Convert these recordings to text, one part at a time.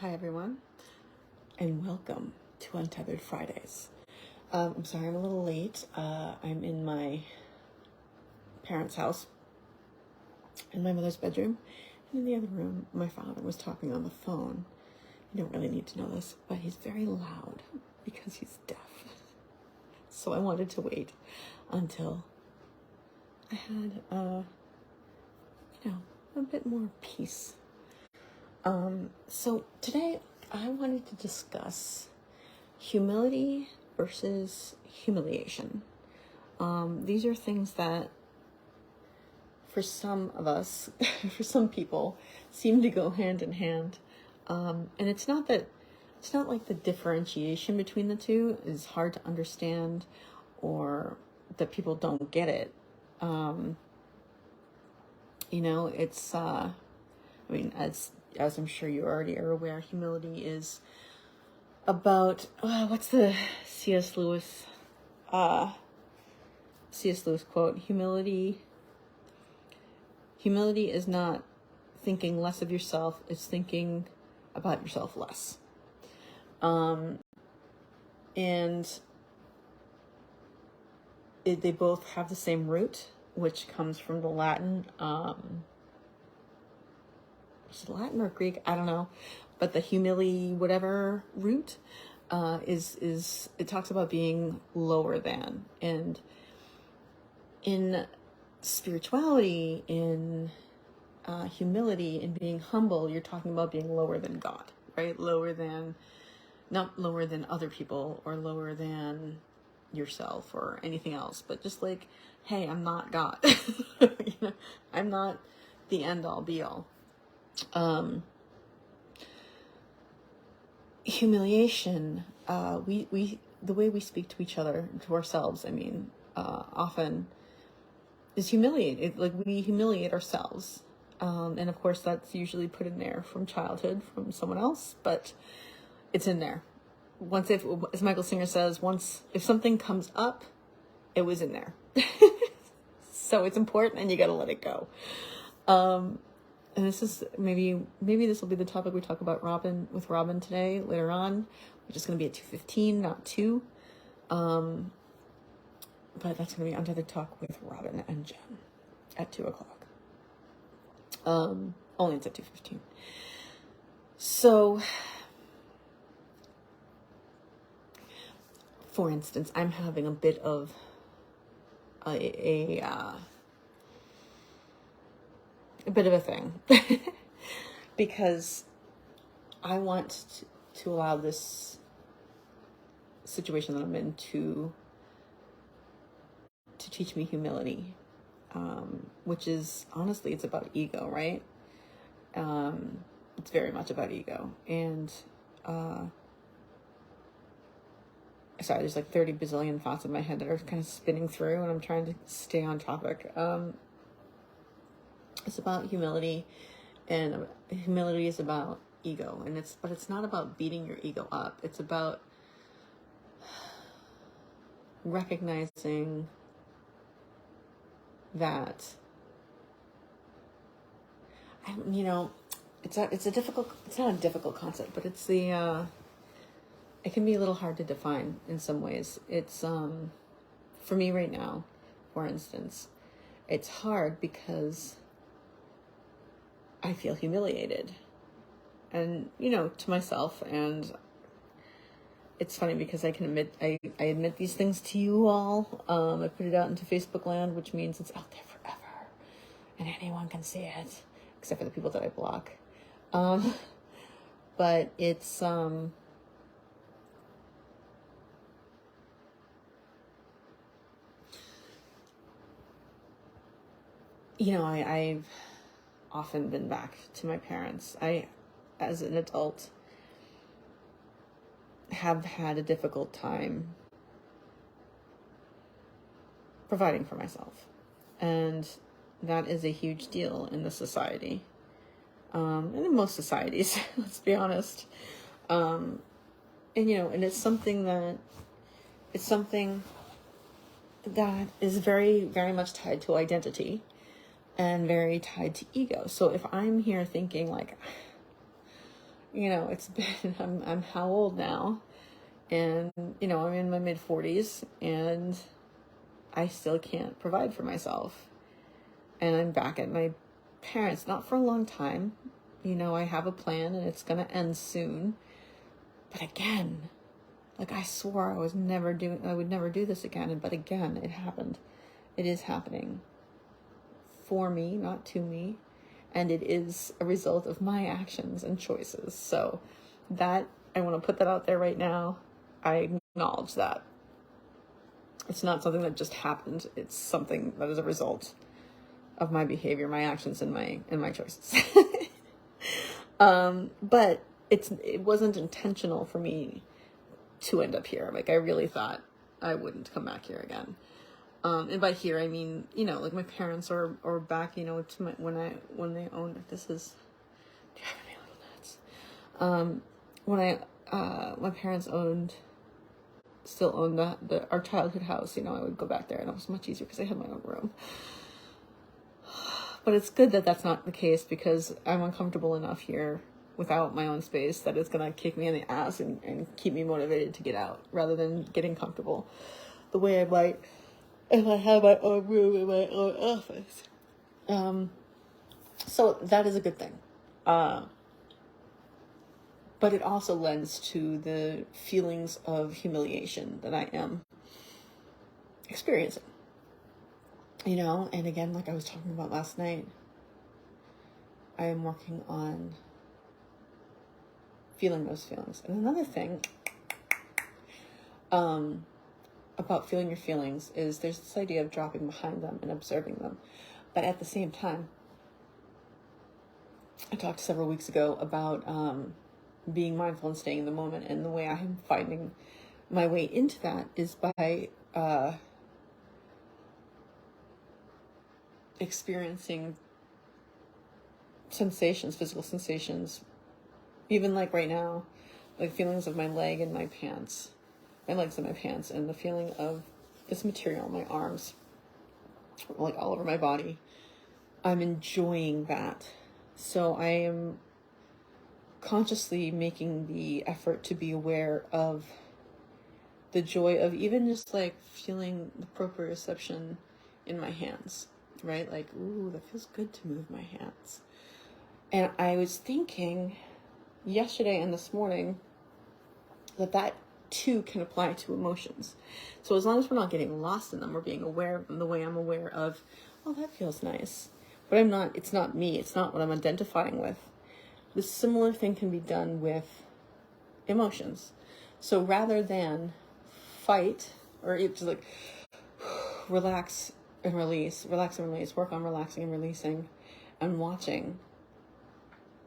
Hi everyone, and welcome to Untethered Fridays. I'm sorry I'm a little late. I'm in my parents' house, in my mother's bedroom, and in the other room, my father was talking on the phone. You don't really need to know this, but he's very loud because he's deaf. So I wanted to wait until I had, a bit more peace. So today I wanted to discuss humility versus humiliation. These are things that for some of us, for some people, seem to go hand in hand. And it's not like the differentiation between the two is hard to understand or that people don't get it. It's, as I'm sure you already are aware, humility is about, what's the C.S. Lewis quote? Humility is not thinking less of yourself, it's thinking about yourself less. They both have the same root, which comes from the Latin, is it Latin or Greek? I don't know. But the humili whatever root is it talks about being lower than. And in spirituality, in humility, in being humble, you're talking about being lower than God, right? Not lower than other people or lower than yourself or anything else, but just like, hey, I'm not God. I'm not the end all be all. Humiliation, the way we speak to each other, to ourselves, often is humiliate. Like we humiliate ourselves. And of course that's usually put in there from childhood, from someone else, but it's in there. As Michael Singer says, if something comes up, it was in there. So it's important and you got to let it go. And this is maybe this will be the topic we talk about with Robin today, later on, which is going to be at 2:15, not 2. But that's going to be Untethered Talk with Robin and Jen at 2 o'clock. Only it's at 2:15. So, for instance, I'm having a bit of a bit of a thing because I want to allow this situation that I'm in to teach me humility, which is honestly, it's about ego, right? It's very much about ego. And sorry, there's like 30 bazillion thoughts in my head that are kind of spinning through and I'm trying to stay on topic. It's about humility, and humility is about ego, but it's not about beating your ego up. It's about recognizing that, it's not a difficult concept, but it can be a little hard to define in some ways. It's, for me right now, for instance, it's hard because I feel humiliated, and to myself, and it's funny because I admit these things to you all. I put it out into Facebook land, which means it's out there forever and anyone can see it except for the people that I block. But it's I've often been back to my parents. I, as an adult, have had a difficult time providing for myself. And that is a huge deal in the society. And in most societies, let's be honest. And it's something that is very, very much tied to identity and very tied to ego. So if I'm here thinking like, it's been, I'm how old now? And, I'm in my mid 40s and I still can't provide for myself. And I'm back at my parents, not for a long time. I have a plan and it's going to end soon. But again, like I swore I would never do this again. But again, it happened. It is happening for me, not to me. And it is a result of my actions and choices. So that, I want to put that out there right now. I acknowledge that. It's not something that just happened. It's something that is a result of my behavior, my actions, and my choices. But it wasn't intentional for me to end up here. Like I really thought I wouldn't come back here again. And by here I mean, like my parents or back, to when they owned, this is driving me a little nuts. When my parents still owned our childhood house, I would go back there and it was much easier because I had my own room. But it's good that that's not the case because I'm uncomfortable enough here without my own space that it's going to kick me in the ass and keep me motivated to get out rather than getting comfortable the way I might if I had my own room in my own office. So that is a good thing. But it also lends to the feelings of humiliation that I am experiencing. And again, like I was talking about last night, I am working on feeling those feelings. And another thing about feeling your feelings is there's this idea of dropping behind them and observing them. But at the same time, I talked several weeks ago about being mindful and staying in the moment. And the way I am finding my way into that is by experiencing sensations, physical sensations, even like right now, like feelings of my legs and my pants, and the feeling of this material in my arms, like all over my body. I'm enjoying that. So I am consciously making the effort to be aware of the joy of even just like feeling the proprioception in my hands, right? Like, ooh, that feels good to move my hands. And I was thinking yesterday and this morning that too can apply to emotions. So as long as we're not getting lost in them, we're being aware of them the way I'm aware of, oh, that feels nice. But it's not me. It's not what I'm identifying with. The similar thing can be done with emotions. So rather than fight or just like relax and release, work on relaxing and releasing and watching,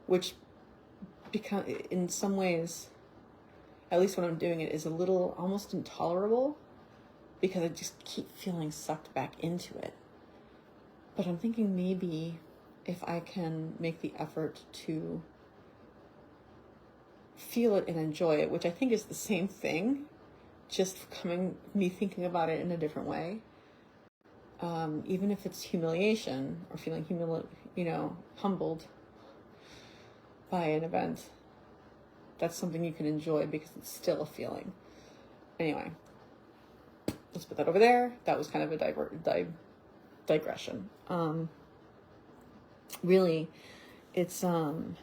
which in some ways, at least when I'm doing it, is a little almost intolerable because I just keep feeling sucked back into it. But I'm thinking maybe if I can make the effort to feel it and enjoy it, which I think is the same thing, just me thinking about it in a different way. Even if it's humiliation or feeling humbled by an event, that's something you can enjoy because it's still a feeling. Anyway, let's put that over there. That was kind of a digression. Really, it's the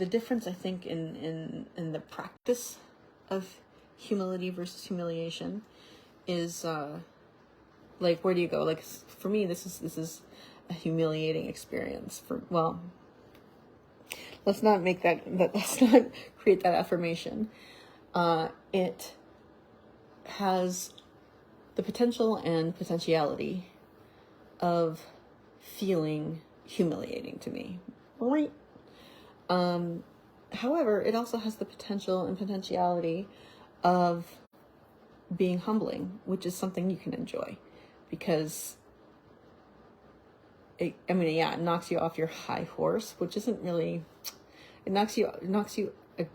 difference I think in the practice of humility versus humiliation is like, where do you go? Like, for me, this is a humiliating experience. Let's not let's not create that affirmation. It has the potential and potentiality of feeling humiliating to me. Right? However, it also has the potential and potentiality of being humbling, which is something you can enjoy because it knocks you off your high horse, which isn't really, it knocks you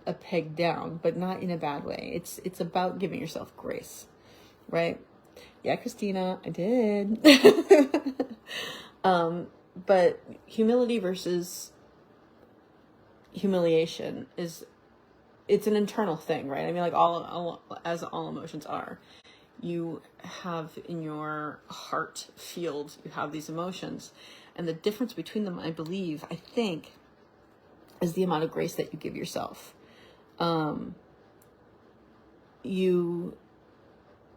a peg down, but not in a bad way. It's about giving yourself grace, right? Yeah, Christina, I did. But humility versus humiliation it's an internal thing, right? I mean, like as all emotions are, you have in your heart field, you have these emotions, and the difference between them, I think, is the amount of grace that you give yourself.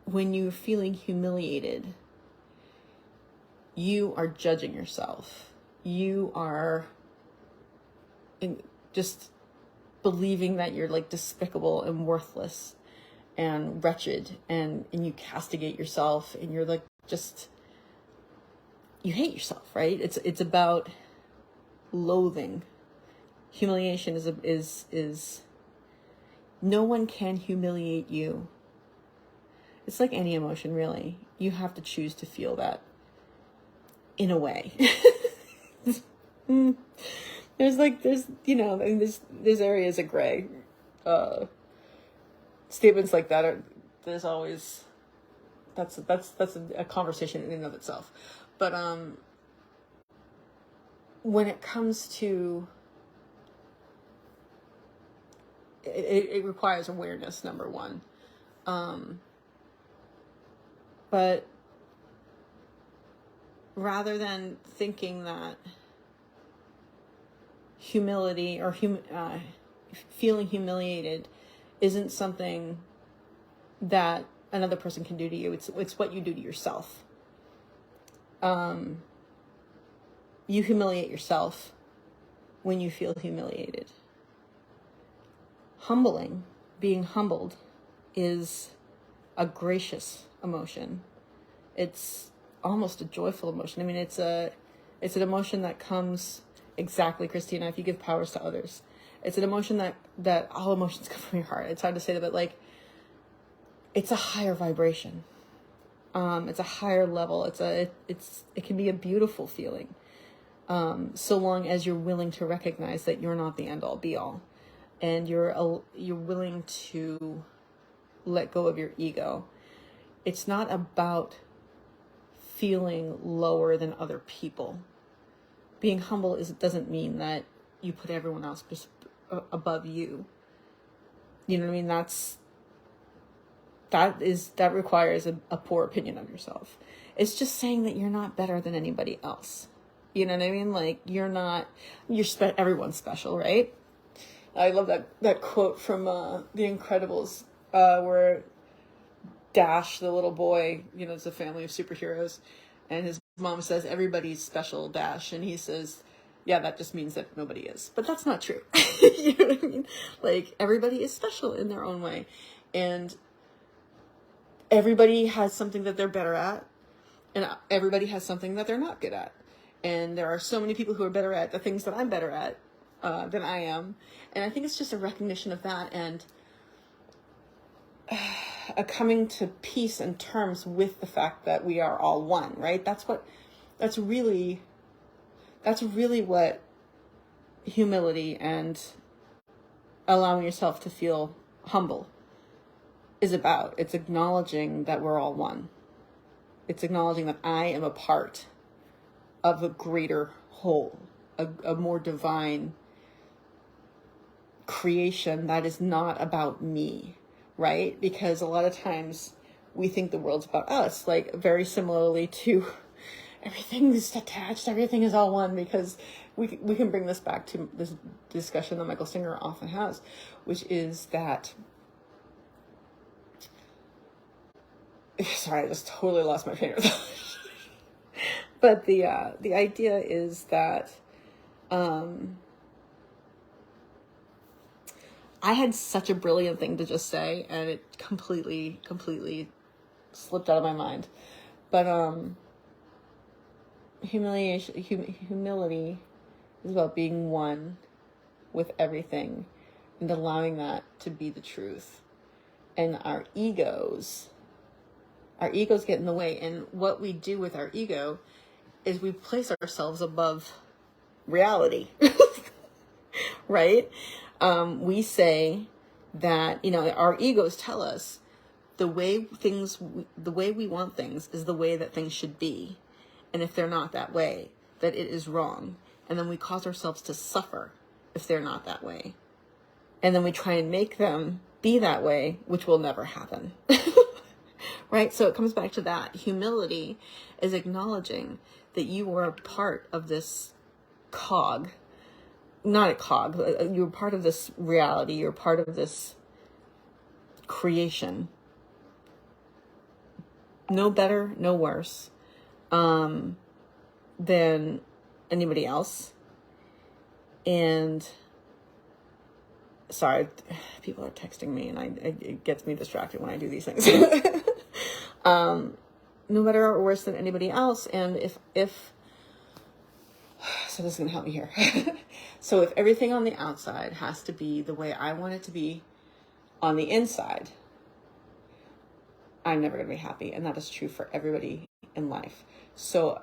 When you're feeling humiliated, you are judging yourself. You are just believing that you're like despicable and worthless and wretched, and you castigate yourself, and you're like, you hate yourself, right? It's about loathing. Humiliation is no one can humiliate you. It's like any emotion, really. You have to choose to feel that in a way. There's areas of gray. Statements like that there's always, that's a conversation in and of itself. But when it comes to it requires awareness, number one. But rather than thinking that humility or feeling humiliated isn't something that another person can do to you, it's what you do to yourself. You humiliate yourself when you feel humiliated. Being humbled is a gracious emotion. It's almost a joyful emotion. I mean, it's an emotion that comes exactly, Christina, if you give powers to others. It's an emotion that all emotions come from your heart. It's hard to say that, but like, it's a higher vibration. It's a higher level. It can be a beautiful feeling. So long as you're willing to recognize that you're not the end all be all, and you're willing to let go of your ego. It's not about feeling lower than other people. Being humble doesn't mean that you put everyone else above you. You know what I mean? That requires a poor opinion of yourself. It's just saying that you're not better than anybody else. You know what I mean? Like, everyone's special, right? I love that quote from The Incredibles, where Dash, the little boy, it's a family of superheroes, and his mom says, everybody's special, Dash, and he says, yeah, that just means that nobody is. But that's not true. You know what I mean? Like, everybody is special in their own way, and everybody has something that they're better at, and everybody has something that they're not good at. And there are so many people who are better at the things that I'm better at than I am. And I think it's just a recognition of that, and a coming to peace and terms with the fact that we are all one, right? That's really what humility and allowing yourself to feel humble is about. It's acknowledging that we're all one. It's acknowledging that I am a part of a greater whole, a more divine creation that is not about me, right? Because a lot of times we think the world's about us, like very similarly to everything is attached, everything is all one, because we can bring this back to this discussion that Michael Singer often has, which is that, sorry, I just totally lost my train of thought. But the idea is that I had such a brilliant thing to just say, and it completely slipped out of my mind. But humility is about being one with everything and allowing that to be the truth. And our egos get in the way. And what we do with our ego is we place ourselves above reality, right? We say that, our egos tell us the way we want things is the way that things should be. And if they're not that way, that it is wrong. And then we cause ourselves to suffer if they're not that way. And then we try and make them be that way, which will never happen. Right? So it comes back to that. Humility is acknowledging that you are a part of this cog. Not a cog. You're part of this reality. You're part of this creation. No better, no worse than anybody else. And sorry, people are texting me, and it gets me distracted when I do these things. No better or worse than anybody else. And if so, this is gonna help me here. So if everything on the outside has to be the way I want it to be on the inside, I'm never gonna be happy, and that is true for everybody in life. So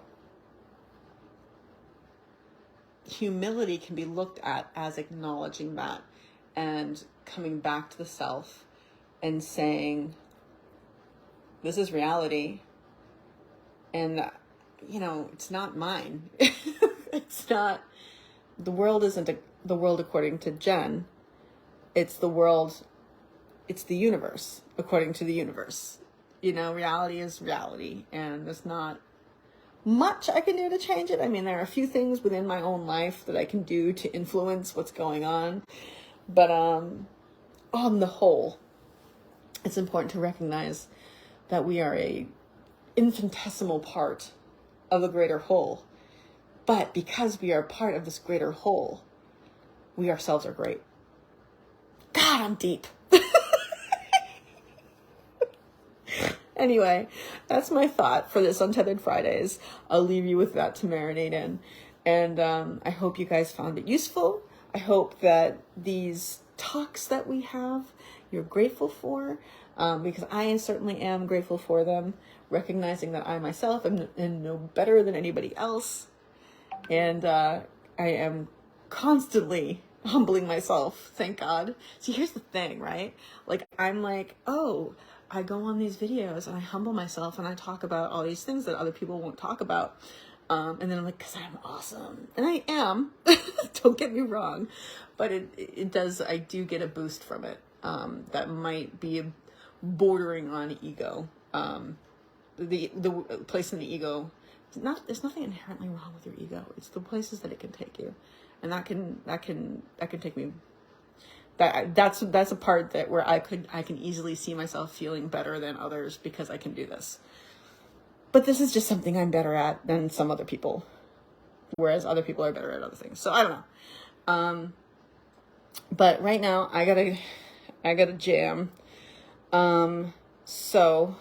humility can be looked at as acknowledging that and coming back to the self and saying, this is reality. And, it's not mine. It's not, the world isn't the world according to Jen. It's the world, it's the universe according to the universe. Reality is reality, and there's not much I can do to change it. I mean, there are a few things within my own life that I can do to influence what's going on. But on the whole, it's important to recognize that we are a infinitesimal part of the greater whole. But because we are part of this greater whole, we ourselves are great. God, I'm deep. Anyway, that's my thought for this Untethered Fridays. I'll leave you with that to marinate in. And I hope you guys found it useful. I hope that these talks that we have, you're grateful for, because I certainly am grateful for them, recognizing that I myself am no better than anybody else. And I am constantly humbling myself, thank God. See, here's the thing, right? I'm like, oh, I go on these videos and I humble myself and I talk about all these things that other people won't talk about. And then I'm like, because I'm awesome. And I am, don't get me wrong, but it does, I do get a boost from it. That might be bordering on ego. The place in the ego, there's nothing inherently wrong with your ego. It's the places that it can take you. And that can take me, that's a part that where I can easily see myself feeling better than others because I can do this. But this is just something I'm better at than some other people, whereas other people are better at other things. So I don't know. But right now I gotta jam. So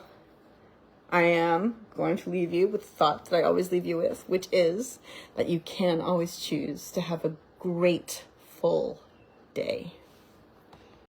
I am going to leave you with the thought that I always leave you with, which is that you can always choose to have a grateful day.